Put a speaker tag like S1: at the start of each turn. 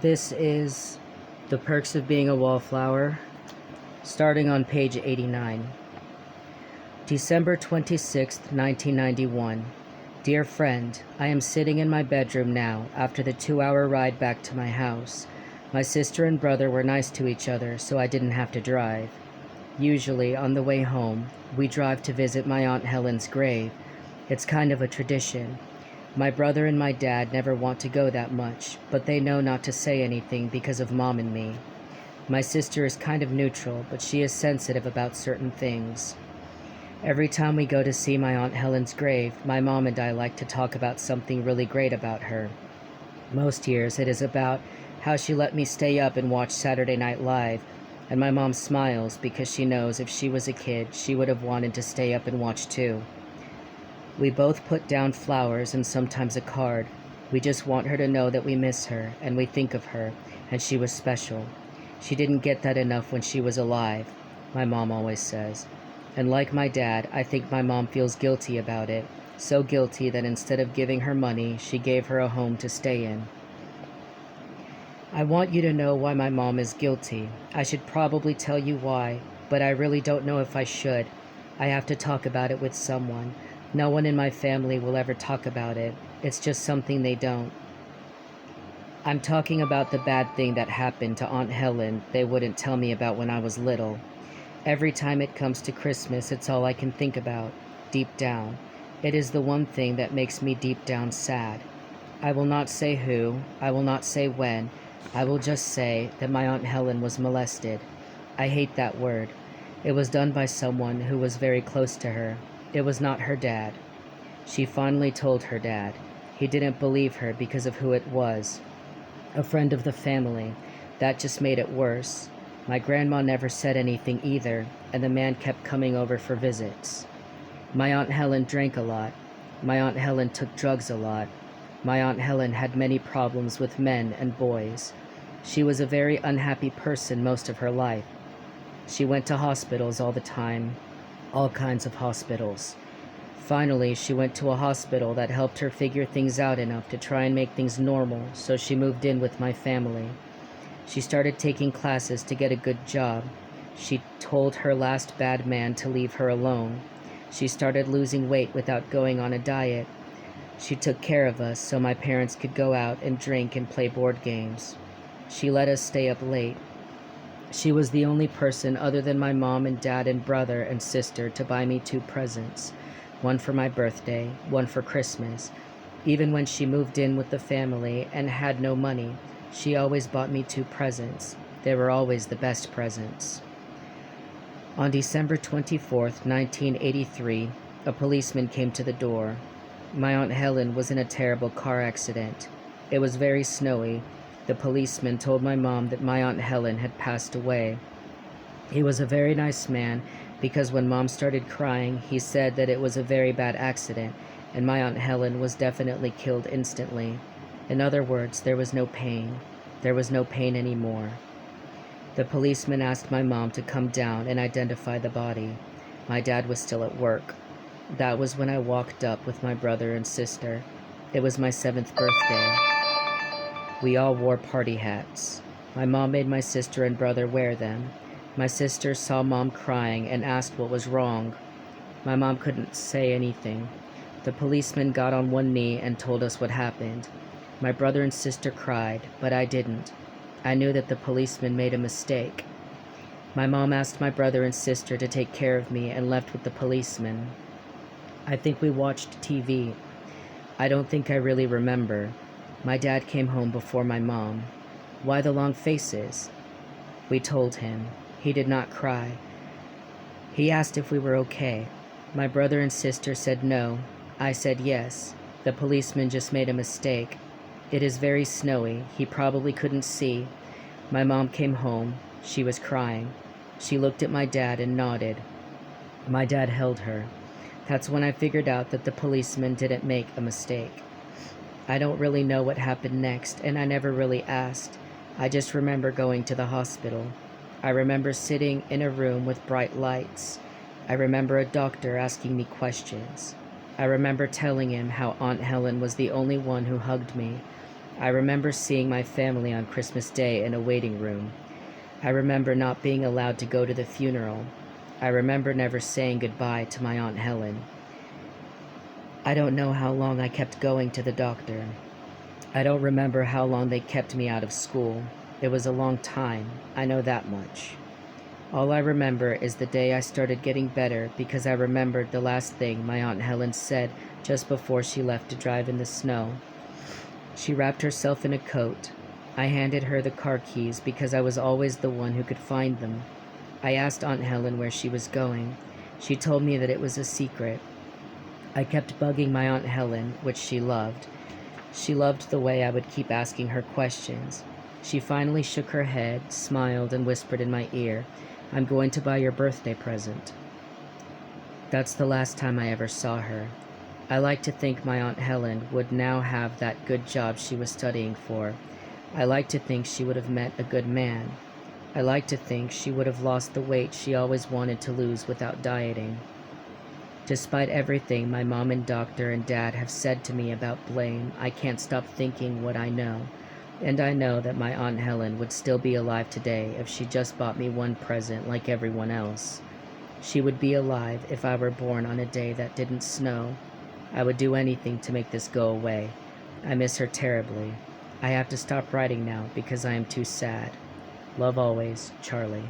S1: This is The Perks of Being a Wallflower, starting on page 89. December 26th, 1991. Dear friend, I am sitting in my bedroom now after the 2-hour ride back to my house. My sister and brother were nice to each other, so I didn't have to drive. Usually, on the way home, we drive to visit my Aunt Helen's grave. It's kind of a tradition. My brother and my dad never want to go that much, but they know not to say anything because of Mom and me. My sister is kind of neutral, but she is sensitive about certain things. Every time we go to see my Aunt Helen's grave, my mom and I like to talk about something really great about her. Most years it is about how she let me stay up and watch Saturday Night Live, and my mom smiles because she knows if she was a kid, she would have wanted to stay up and watch too. We both put down flowers and sometimes a card. We just want her to know that we miss her and we think of her, and she was special. She didn't get that enough when she was alive, my mom always says. And like my dad, I think my mom feels guilty about it, so guilty that instead of giving her money, she gave her a home to stay in. I want you to know why my mom is guilty. I should probably tell you why, but I really don't know if I should. I have to talk about it with someone. No one in my family will ever talk about it. It's just something they don't. I'm talking about the bad thing that happened to Aunt Helen they wouldn't tell me about when I was little. Every time it comes to Christmas, it's all I can think about, deep down. It is the one thing that makes me deep down sad. I will not say who, I will not say when, I will just say that my Aunt Helen was molested. I hate that word. It was done by someone who was very close to her. It was not her dad. She finally told her dad. He didn't believe her because of who it was. A friend of the family. That just made it worse. My grandma never said anything either, and the man kept coming over for visits. My Aunt Helen drank a lot. My Aunt Helen took drugs a lot. My Aunt Helen had many problems with men and boys. She was a very unhappy person most of her life. She went to hospitals all the time, all kinds of hospitals. Finally, she went to a hospital that helped her figure things out enough to try and make things normal, so she moved in with my family. She started taking classes to get a good job. She told her last bad man to leave her alone. She started losing weight without going on a diet. She took care of us so my parents could go out and drink and play board games. She let us stay up late. She was the only person other than my mom and dad and brother and sister to buy me 2 presents. One for my birthday, one for Christmas. Even when she moved in with the family and had no money, she always bought me 2 presents. They were always the best presents. On December 24th, 1983, a policeman came to the door. My Aunt Helen was in a terrible car accident. It was very snowy. The policeman told my mom that my Aunt Helen had passed away. He was a very nice man because when Mom started crying, he said that it was a very bad accident and my Aunt Helen was definitely killed instantly. In other words, there was no pain. There was no pain anymore. The policeman asked my mom to come down and identify the body. My dad was still at work. That was when I walked up with my brother and sister. It was my 7th birthday. We all wore party hats. My mom made my sister and brother wear them. My sister saw Mom crying and asked what was wrong. My mom couldn't say anything. The policeman got on one knee and told us what happened. My brother and sister cried, but I didn't. I knew that the policeman made a mistake. My mom asked my brother and sister to take care of me and left with the policeman. I think we watched TV. I don't think I really remember. My dad came home before my mom. Why the long faces? We told him. He did not cry. He asked if we were okay. My brother and sister said no. I said yes. The policeman just made a mistake. It is very snowy. He probably couldn't see. My mom came home. She was crying. She looked at my dad and nodded. My dad held her. That's when I figured out that the policeman didn't make a mistake. I don't really know what happened next, and I never really asked. I just remember going to the hospital. I remember sitting in a room with bright lights. I remember a doctor asking me questions. I remember telling him how Aunt Helen was the only one who hugged me. I remember seeing my family on Christmas Day in a waiting room. I remember not being allowed to go to the funeral. I remember never saying goodbye to my Aunt Helen. I don't know how long I kept going to the doctor. I don't remember how long they kept me out of school. It was a long time, I know that much. All I remember is the day I started getting better because I remembered the last thing my Aunt Helen said just before she left to drive in the snow. She wrapped herself in a coat. I handed her the car keys because I was always the one who could find them. I asked Aunt Helen where she was going. She told me that it was a secret. I kept bugging my Aunt Helen, which she loved. She loved the way I would keep asking her questions. She finally shook her head, smiled, and whispered in my ear, "I'm going to buy your birthday present." That's the last time I ever saw her. I like to think my Aunt Helen would now have that good job she was studying for. I like to think she would have met a good man. I like to think she would have lost the weight she always wanted to lose without dieting. Despite everything my mom and doctor and dad have said to me about Blaine, I can't stop thinking what I know. And I know that my Aunt Helen would still be alive today if she just bought me one present like everyone else. She would be alive if I were born on a day that didn't snow. I would do anything to make this go away. I miss her terribly. I have to stop writing now because I am too sad. Love always, Charlie.